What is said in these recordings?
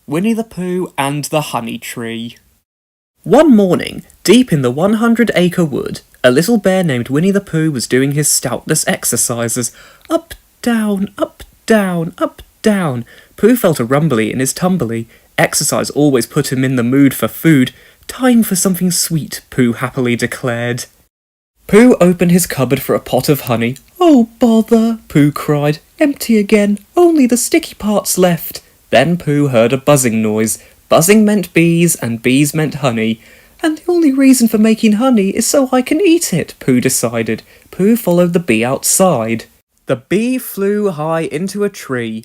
Winnie the Pooh and the Honey Tree. One morning, deep in the 100-acre wood, a little bear named Winnie the Pooh was doing his stoutness exercises. Up, down, up, down, up, down. Pooh felt a rumbly in his tumbly. Exercise always put him in the mood for food. Time for something sweet, Pooh happily declared. Pooh opened his cupboard for a pot of honey. Oh, bother, Pooh cried. Empty again, only the sticky parts left. Then Pooh heard a buzzing noise. Buzzing meant bees, and bees meant honey. And the only reason for making honey is so I can eat it, Pooh decided. Pooh followed the bee outside. The bee flew high into a tree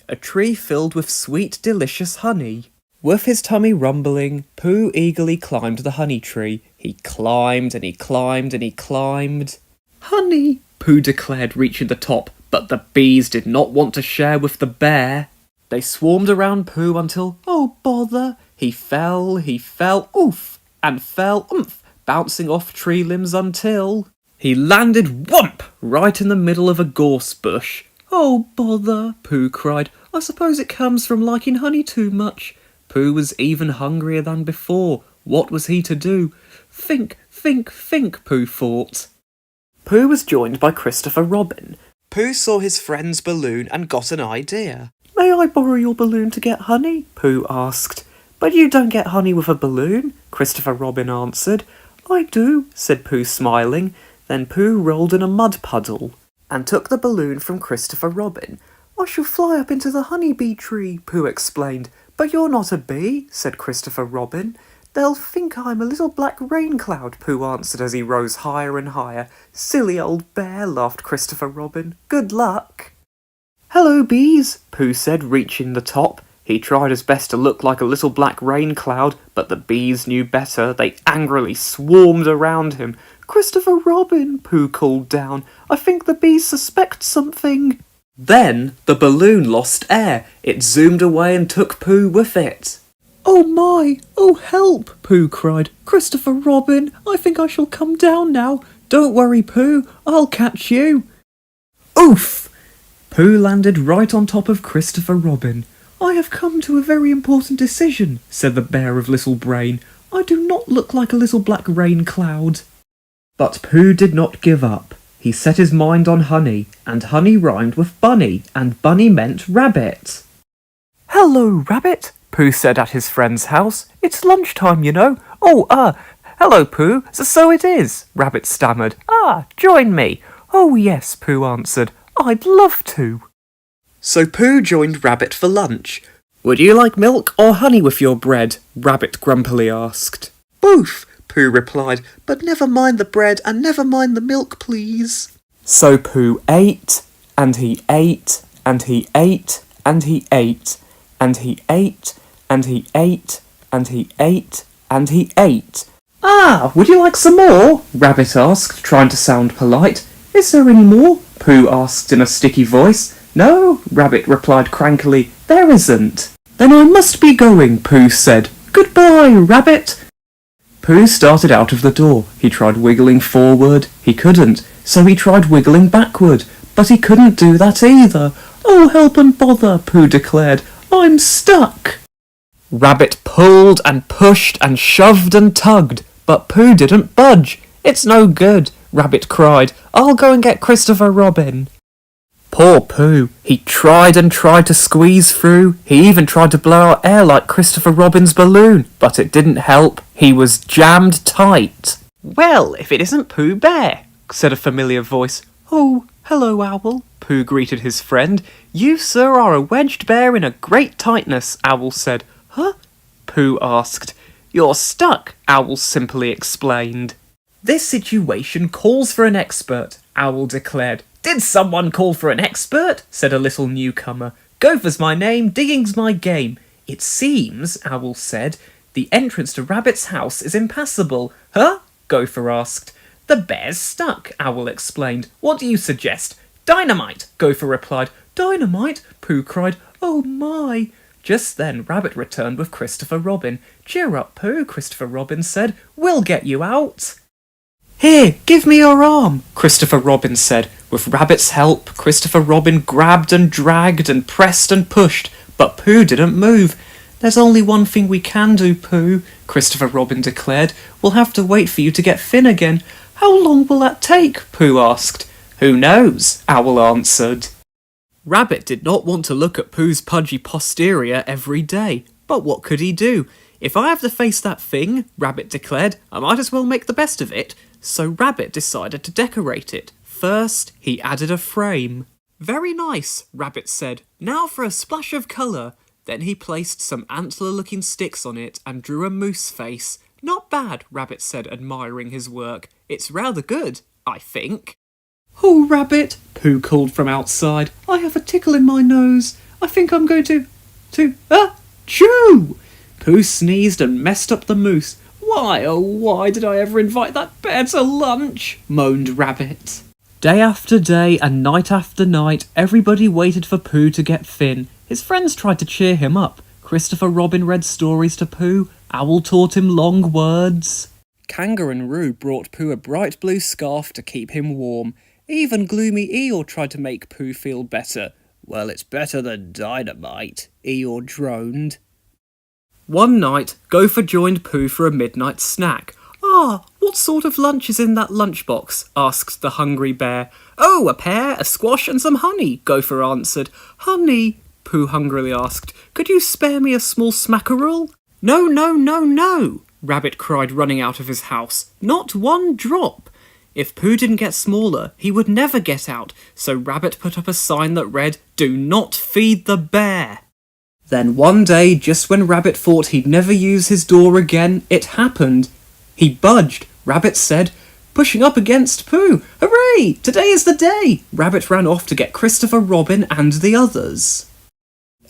filled with sweet, delicious honey. With his tummy rumbling, Pooh eagerly climbed the honey tree. He climbed and he climbed and he climbed. Honey, Pooh declared, reaching the top, but the bees did not want to share with the bear. They swarmed around Pooh until, oh bother, he fell, oof, and fell, oomph, bouncing off tree limbs until he landed, whump, right in the middle of a gorse bush. Oh bother, Pooh cried, I suppose it comes from liking honey too much. Pooh was even hungrier than before. What was he to do? Think, Pooh thought. Pooh was joined by Christopher Robin. Pooh saw his friend's balloon and got an idea. May I borrow your balloon to get honey? Pooh asked. But you don't get honey with a balloon, Christopher Robin answered. I do, said Pooh smiling. Then Pooh rolled in a mud puddle and took the balloon from Christopher Robin. I shall fly up into the honeybee tree, Pooh explained. But you're not a bee, said Christopher Robin. They'll think I'm a little black rain cloud, Pooh answered as he rose higher and higher. Silly old bear, laughed Christopher Robin. Good luck. Hello, bees, Pooh said, reaching the top. He tried his best to look like a little black rain cloud, but the bees knew better. They angrily swarmed around him. Christopher Robin, Pooh called down. I think the bees suspect something. Then the balloon lost air. It zoomed away and took Pooh with it. Oh my! Oh help! Pooh cried. Christopher Robin, I think I shall come down now. Don't worry, Pooh, I'll catch you. Oof! Pooh landed right on top of Christopher Robin. I have come to a very important decision, said the bear of little brain. I do not look like a little black rain cloud. But Pooh did not give up. He set his mind on honey, and honey rhymed with bunny, and bunny meant rabbit. Hello, rabbit, Pooh said at his friend's house. It's lunchtime, you know. Hello, Pooh. So it is, Rabbit stammered. Join me. Oh, yes, Pooh answered. I'd love to. So Pooh joined Rabbit for lunch. Would you like milk or honey with your bread? Rabbit grumpily asked. Both, Pooh replied, but never mind the bread and never mind the milk, please. So Pooh ate, and he ate, and he ate, and he ate, and he ate, and he ate, and he ate, and he ate. Would you like some more? Rabbit asked, trying to sound polite. Is there any more? Pooh asked in a sticky voice. No, Rabbit replied crankily, there isn't. Then I must be going, Pooh said. Goodbye, Rabbit. Pooh started out of the door. He tried wiggling forward. He couldn't, so he tried wiggling backward. But he couldn't do that either. Oh, help and bother, Pooh declared. I'm stuck. Rabbit pulled and pushed and shoved and tugged, but Pooh didn't budge. It's no good, Rabbit cried. I'll go and get Christopher Robin. Poor Pooh. He tried and tried to squeeze through. He even tried to blow out air like Christopher Robin's balloon, but it didn't help. He was jammed tight. Well, if it isn't Pooh Bear, said a familiar voice. Oh, hello, Owl, Pooh greeted his friend. You, sir, are a wedged bear in a great tightness, Owl said. Huh? Pooh asked. You're stuck, Owl simply explained. This situation calls for an expert, Owl declared. Did someone call for an expert? Said a little newcomer. Gopher's my name, digging's my game. It seems, Owl said, the entrance to Rabbit's house is impassable. Huh? Gopher asked. The bear's stuck, Owl explained. What do you suggest? Dynamite, Gopher replied. Dynamite? Pooh cried. Oh my. Just then Rabbit returned with Christopher Robin. Cheer up, Pooh, Christopher Robin said. We'll get you out. Here, give me your arm, Christopher Robin said. With Rabbit's help, Christopher Robin grabbed and dragged and pressed and pushed, but Pooh didn't move. "There's only one thing we can do, Pooh," Christopher Robin declared. "We'll have to wait for you to get thin again." "How long will that take?" Pooh asked. "Who knows?" Owl answered. Rabbit did not want to look at Pooh's pudgy posterior every day, but what could he do? "If I have to face that thing," Rabbit declared, "I might as well make the best of it." So Rabbit decided to decorate it. First, he added a frame. "Very nice," Rabbit said. "Now for a splash of colour." Then he placed some antler-looking sticks on it and drew a moose face. "Not bad," Rabbit said, admiring his work. "It's rather good, I think." "Oh, Rabbit," Pooh called from outside. "I have a tickle in my nose. I think I'm going to chew!" Pooh sneezed and messed up the moose. "Why, oh why did I ever invite that bear to lunch?" moaned Rabbit. Day after day and night after night, everybody waited for Pooh to get thin. His friends tried to cheer him up. Christopher Robin read stories to Pooh. Owl taught him long words. Kanga and Roo brought Pooh a bright blue scarf to keep him warm. Even Gloomy Eeyore tried to make Pooh feel better. "Well, it's better than dynamite," Eeyore droned. One night, Gopher joined Pooh for a midnight snack. "Ah, what sort of lunch is in that lunchbox?" asked the hungry bear. "Oh, a pear, a squash and some honey," Gopher answered. "Honey?" Pooh hungrily asked. "Could you spare me a small smackerel?" "No, no, no, no!" Rabbit cried, running out of his house. "Not one drop!" If Pooh didn't get smaller, he would never get out, so Rabbit put up a sign that read, "Do not feed the bear." Then one day, just when Rabbit thought he'd never use his door again, it happened. He budged. Rabbit said, pushing up against Pooh. "Hooray! Today is the day!" Rabbit ran off to get Christopher Robin and the others.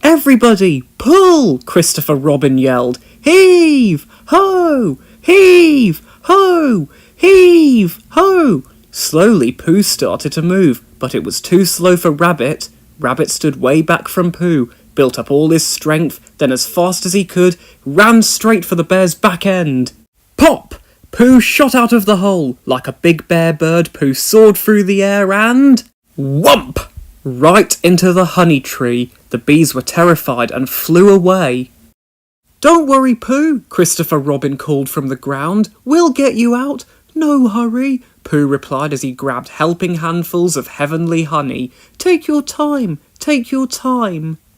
"Everybody, pull!" Christopher Robin yelled. "Heave! Ho! Heave! Ho! Heave! Ho!" Slowly Pooh started to move, but it was too slow for Rabbit. Rabbit stood way back from Pooh, built up all his strength, then as fast as he could, ran straight for the bear's back end. Pop! Pooh shot out of the hole. Like a big bear bird, Pooh soared through the air and... whump! Right into the honey tree. The bees were terrified and flew away. "Don't worry, Pooh," Christopher Robin called from the ground. "We'll get you out." "No hurry," Pooh replied as he grabbed helping handfuls of heavenly honey. "Take your time, take your time."